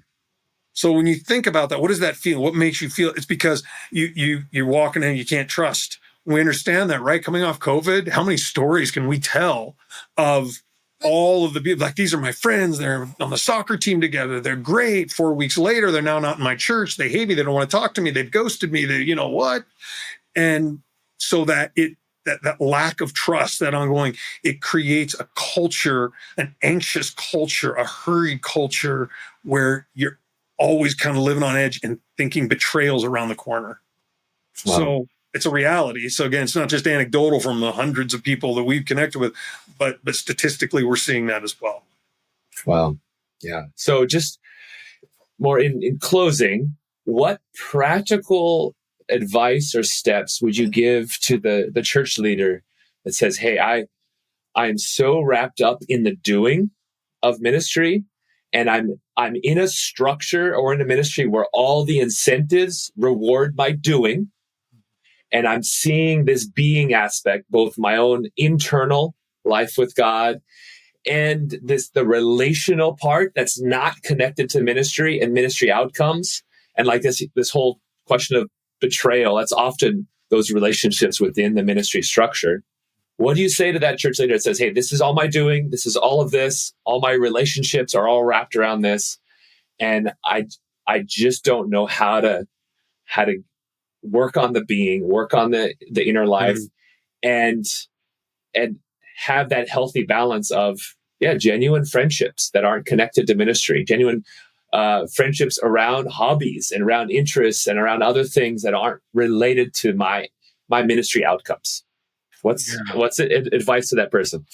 So when you think about that, what does that feel? What makes you feel? It's because you're walking and you can't trust. We understand that, right? Coming off COVID, how many stories can we tell of all of the people? Like, these are my friends. They're on the soccer team together. They're great. 4 weeks later, they're now not in my church. They hate me. They don't want to talk to me. They've ghosted me. They, what? And so that lack of trust, that ongoing, it creates a culture, an anxious culture, a hurried culture where you're always kind of living on edge and thinking betrayal's around the corner. Wow. So it's a reality. So again, it's not just anecdotal from the hundreds of people that we've connected with, but statistically, we're seeing that as well. Wow. Yeah. So just more in closing, what practical advice or steps would you give to the church leader that says, hey, I am so wrapped up in the doing of ministry, and I'm in a structure or in a ministry where all the incentives reward my doing, and I'm seeing this being aspect, both my own internal life with God and the relational part that's not connected to ministry and ministry outcomes. And like this whole question of betrayal, that's often those relationships within the ministry structure. What do you say to that church leader that says, hey, this is all my doing, this is all of this, all my relationships are all wrapped around this, and I just don't know how to work on the being, work on the inner life, and have that healthy balance of genuine friendships that aren't connected to ministry, genuine friendships around hobbies and around interests and around other things that aren't related to my ministry outcomes. What's advice to that person?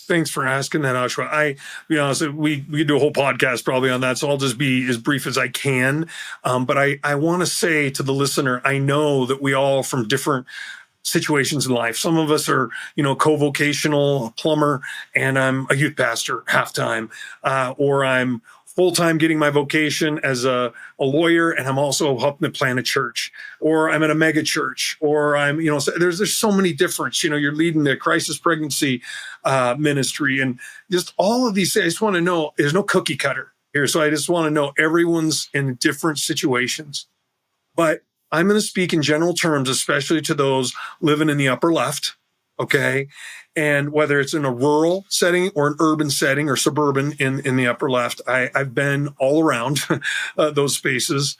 Thanks for asking that, Ahshuwah. Be honest, we could do a whole podcast probably on that, so I'll just be as brief as I can. But I want to say to the listener, I know that we all from different situations in life. Some of us are, co-vocational, a plumber, and I'm a youth pastor half-time, or I'm full-time getting my vocation as a lawyer, and I'm also helping to plant a church, or I'm at a mega church, or I'm, so there's so many different, you're leading the crisis pregnancy ministry, and just all of these things. I just want to know, there's no cookie cutter here. So I just want to know everyone's in different situations, but I'm going to speak in general terms, especially to those living in the upper left. Okay. And whether it's in a rural setting or an urban setting or suburban in the upper left, I've been all around those spaces.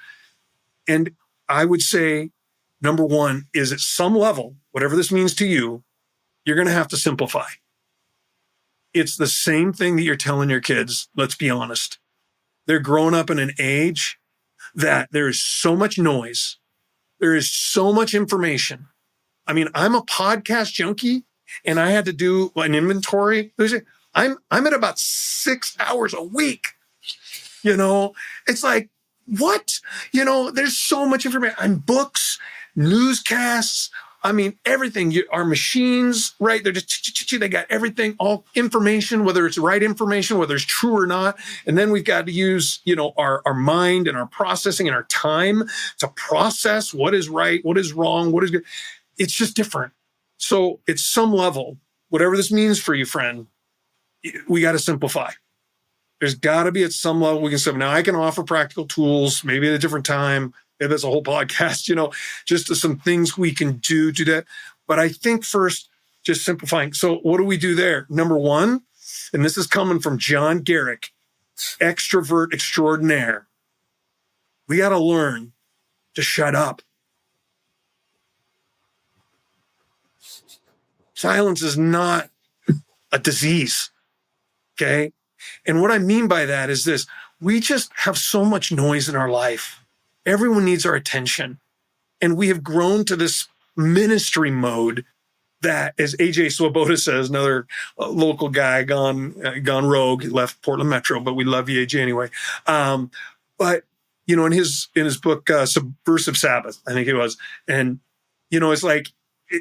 And I would say, number one is at some level, whatever this means to you, you're going to have to simplify. It's the same thing that you're telling your kids. Let's be honest. They're growing up in an age that there is so much noise. There is so much information. I mean, I'm a podcast junkie, and I had to do an inventory. I'm at about 6 hours a week. It's like, what? There's so much information. I'm books, newscasts. I mean, everything. Our machines, right? They're just, they got everything, all information, whether it's right information, whether it's true or not. And then we've got to use, our mind and our processing and our time to process what is right, what is wrong, what is good. It's just different. So at some level, whatever this means for you, friend, we got to simplify. There's got to be at some level we can say, now I can offer practical tools, maybe at a different time. Maybe that's a whole podcast, just some things we can do that. But I think first, just simplifying. So what do we do there? Number one, and this is coming from John Garrick, extrovert extraordinaire. We got to learn to shut up. Silence is not a disease, okay? And what I mean by that is this. We just have so much noise in our life. Everyone needs our attention. And we have grown to this ministry mode that, as AJ Swoboda says, another local guy gone rogue, he left Portland Metro, but we love you, AJ, anyway. But, in his book, Subversive Sabbath, I think it was, and, it's like,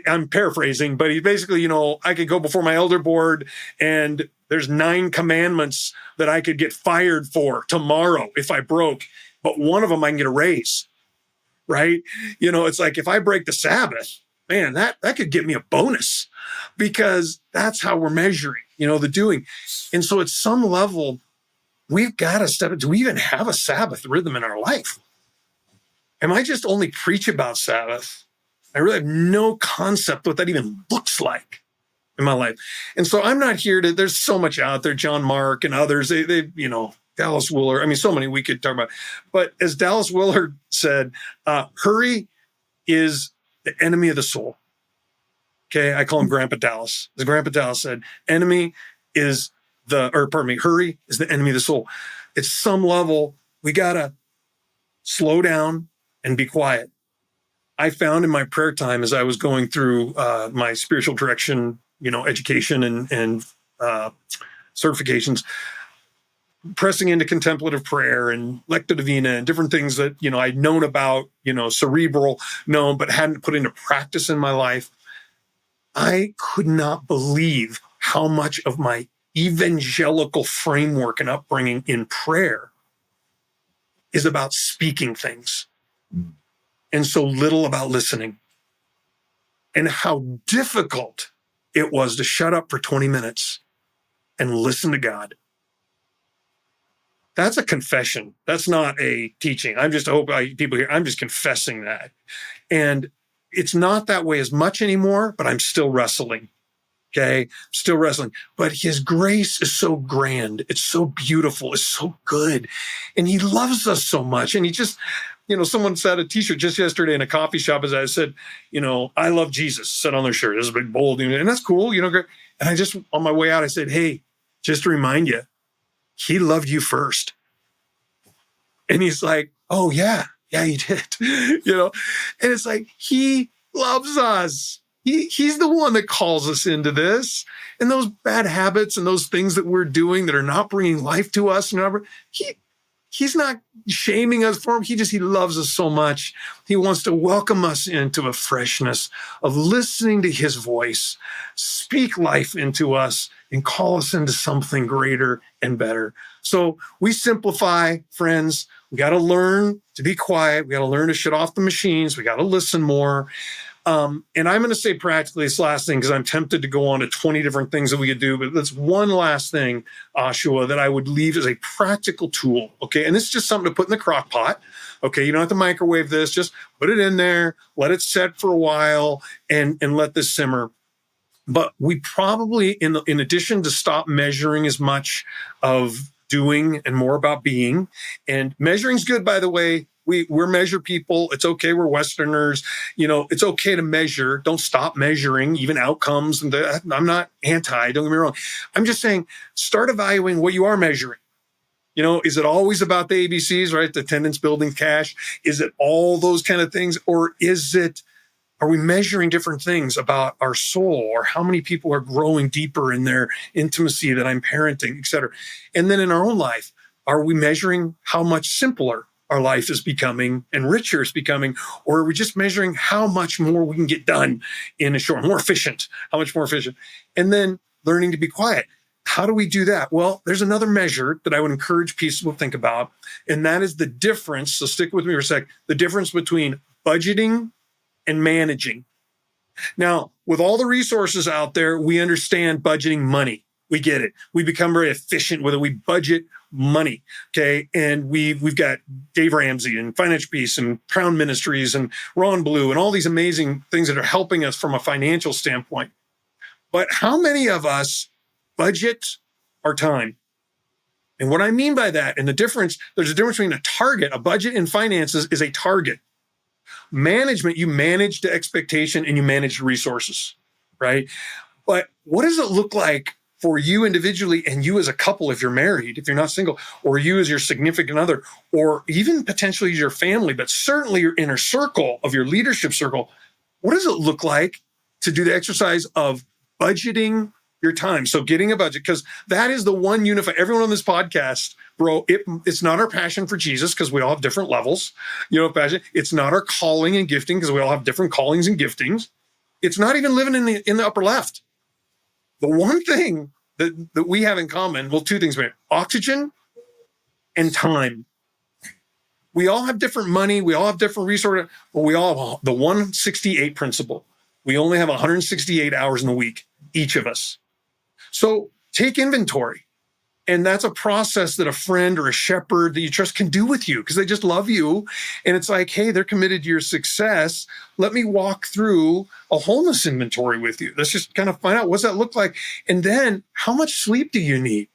I'm paraphrasing, but he basically, I could go before my elder board and there's 9 commandments that I could get fired for tomorrow if I broke, but one of them I can get a raise, right? It's like if I break the Sabbath, man, that could get me a bonus because that's how we're measuring, the doing. And so at some level, we've got to step into, do we even have a Sabbath rhythm in our life? Am I just only preach about Sabbath? I really have no concept what that even looks like in my life. And so I'm not here to, there's so much out there, John Mark and others, they Dallas Willard. I mean, so many we could talk about. But as Dallas Willard said, hurry is the enemy of the soul. Okay, I call him Grandpa Dallas. As Grandpa Dallas said, hurry is the enemy of the soul. At some level, we got to slow down and be quiet. I found in my prayer time as I was going through my spiritual direction, education and certifications, pressing into contemplative prayer and lectio divina and different things that, I'd known about, cerebral known, but hadn't put into practice in my life. I could not believe how much of my evangelical framework and upbringing in prayer is about speaking things. And so little about listening, and how difficult it was to shut up for 20 minutes and listen to God. That's a confession. That's not a teaching. I'm just people here, I'm just confessing that. And it's not that way as much anymore, but I'm still wrestling. Okay, still wrestling. But his grace is so grand. It's so beautiful. It's so good. And he loves us so much. And someone said a t-shirt just yesterday in a coffee shop, as I said, I love Jesus, said on their shirt. It was a big bold, and that's cool, great. And I just, on my way out, I said, hey, just to remind you, he loved you first. And he's like, oh yeah, he did, and it's like, he loves us. He's the one that calls us into this, and those bad habits and those things that we're doing that are not bringing life to us. He's not shaming us for him. He loves us so much. He wants to welcome us into a freshness of listening to his voice, speak life into us, and call us into something greater and better. So we simplify, friends. We got to learn to be quiet. We got to learn to shut off the machines. We got to listen more. And I'm going to say practically this last thing, because I'm tempted to go on to 20 different things that we could do, but that's one last thing, Ahshuwah, that I would leave as a practical tool. Okay. And this is just something to put in the crock pot. Okay. You don't have to microwave this, just put it in there, let it set for a while and let this simmer. But we probably, in addition to stop measuring as much of doing and more about being, and measuring's good, by the way. We're measure people. It's okay. We're Westerners. It's okay to measure. Don't stop measuring, even outcomes. And I'm not anti, don't get me wrong. I'm just saying, start evaluating what you are measuring. Is it always about the ABCs, right? The attendance, building, cash? Is it all those kind of things? Or are we measuring different things about our soul, or how many people are growing deeper in their intimacy that I'm parenting, et cetera? And then in our own life, are we measuring how much simpler our life is becoming and richer it's becoming, or are we just measuring how much more we can get done in a short, more efficient, how much more efficient? And then learning to be quiet. How do we do that? Well, there's another measure that I would encourage people to think about, and that is the difference. So stick with me for a sec. The difference between budgeting and managing. Now, with all the resources out there, we understand budgeting money. We get it. We become very efficient with it. We budget money, okay? And we've got Dave Ramsey and Financial Peace and Crown Ministries and Ron Blue and all these amazing things that are helping us from a financial standpoint. But how many of us budget our time? And what I mean by that, and there's a difference between a target. A budget in finances is a target. Management, you manage the expectation and you manage the resources, right? But what does it look like for you individually, and you as a couple, if you're married, if you're not single, or you as your significant other, or even potentially your family, but certainly your inner circle of your leadership circle? What does it look like to do the exercise of budgeting your time? So getting a budget, because that is the one unify everyone on this podcast, bro. It's not our passion for Jesus, because we all have different levels, passion. It's not our calling and gifting, because we all have different callings and giftings. It's not even living in the upper left. The one thing that we have in common, well, two things, man: oxygen and time. We all have different money. We all have different resources, but we all have the 168 principle. We only have 168 hours in a week, each of us. So take inventory. And that's a process that a friend or a shepherd that you trust can do with you, because they just love you. And it's like, hey, they're committed to your success. Let me walk through a wholeness inventory with you. Let's just kind of find out, what's that look like? And then how much sleep do you need?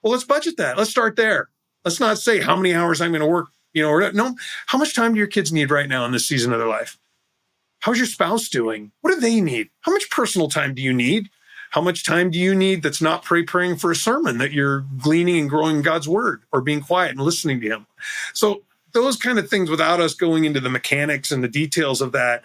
Well, let's budget that. Let's start there. Let's not say how many hours I'm going to work, or no. How much time do your kids need right now in this season of their life? How's your spouse doing? What do they need? How much personal time do you need? How much time do you need that's not praying for a sermon, that you're gleaning and growing God's word, or being quiet and listening to him? So those kind of things, without us going into the mechanics and the details of that,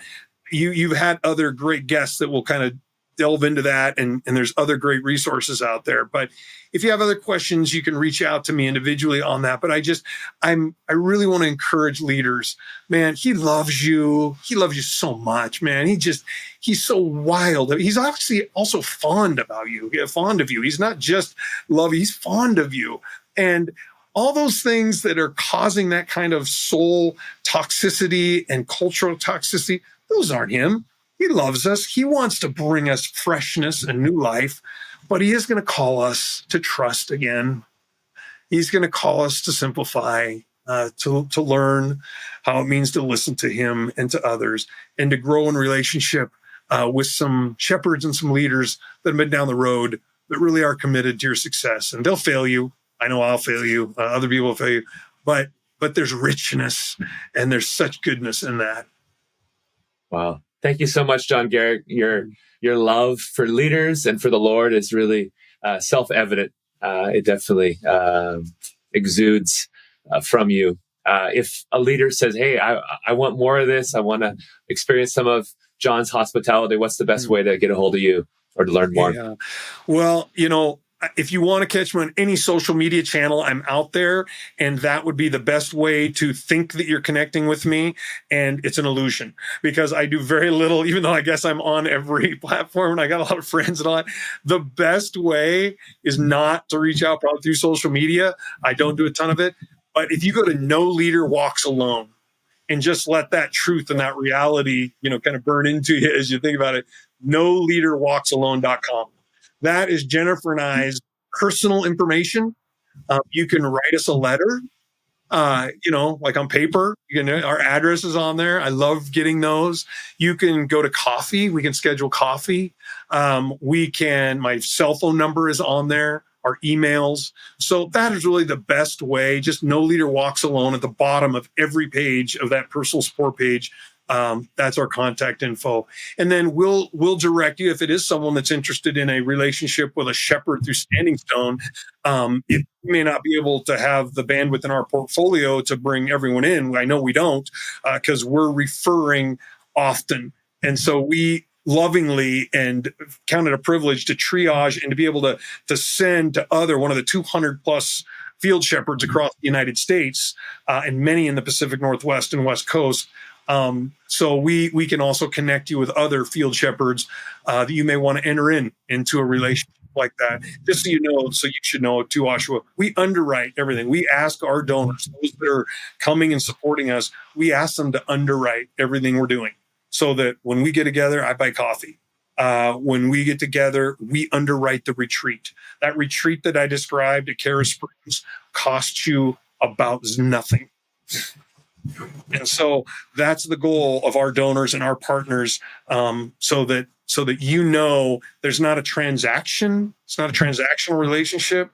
you've had other great guests that will kind of delve into that, and there's other great resources out there. But if you have other questions, you can reach out to me individually on that. But I really want to encourage leaders, man. He loves you. He loves you so much, man. He's so wild. He's obviously also fond of you. He's not just love you, he's fond of you. And all those things that are causing that kind of soul toxicity and cultural toxicity, those aren't him. He loves us. He wants to bring us freshness and new life, but he is going to call us to trust again. He's going to call us to simplify, to learn how it means to listen to him and to others, and to grow in relationship with some shepherds and some leaders that have been down the road that really are committed to your success. And they'll fail you. I know I'll fail you. Other people will fail you. But but there's richness and there's such goodness in that. Wow. Thank you so much, John Garrick. Your love for leaders and for the Lord is really self-evident. It definitely exudes from you. If a leader says, hey, I want more of this, I want to experience some of John's hospitality, what's the best way to get a hold of you or to learn more? Yeah. Well, if you want to catch me on any social media channel, I'm out there, and that would be the best way to think that you're connecting with me. And it's an illusion, because I do very little, even though I guess I'm on every platform and I got a lot of friends and all that. The best way is not to reach out probably through social media. I don't do a ton of it. But if you go to No Leader Walks Alone and just let that truth and that reality, kind of burn into you as you think about it, noleaderwalksalone.com. That is Jennifer and I's personal information. You can write us a letter, like on paper. Our address is on there. I love getting those. You can go to coffee. We can schedule coffee. My cell phone number is on there, our emails. So that is really the best way. Just No Leader Walks Alone at the bottom of every page of that personal support page. That's our contact info. And then we'll direct you if it is someone that's interested in a relationship with a shepherd through Standing Stone. It may not be able to have the bandwidth in our portfolio to bring everyone in. I know we don't, because we're referring often. And so we lovingly and count it a privilege to triage and to be able to send to one of the 200 plus field shepherds across the United States, and many in the Pacific Northwest and West Coast. So we can also connect you with other field shepherds that you may want to enter into a relationship like that. Just so you should know too, Ahshuwah, we underwrite everything. We ask our donors, those that are coming and supporting us, we ask them to underwrite everything we're doing, so that when we get together, I buy coffee. When we get together, we underwrite the retreat. That retreat that I described at Cara Springs costs you about nothing. And so that's the goal of our donors and our partners, so that there's not a transaction. It's not a transactional relationship.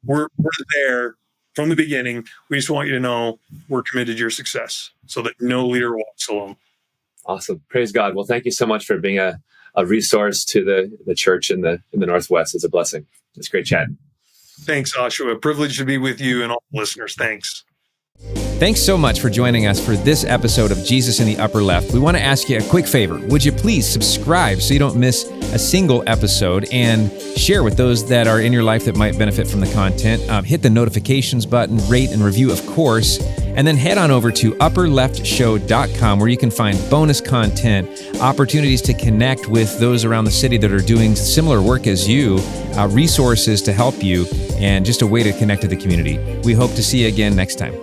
We're there from the beginning. We just want you to know we're committed to your success, so that no leader walks alone. Awesome. Praise God. Well, thank you so much for being a resource to the church in the Northwest. It's a blessing. It's great chatting. Thanks, Ahshuwah. Privileged to be with you and all the listeners. Thanks. Thanks so much for joining us for this episode of Jesus in the Upper Left. We want to ask you a quick favor. Would you please subscribe so you don't miss a single episode, and share with those that are in your life that might benefit from the content. Hit the notifications button, rate and review, of course, and then head on over to upperleftshow.com, where you can find bonus content, opportunities to connect with those around the city that are doing similar work as you, resources to help you, and just a way to connect to the community. We hope to see you again next time.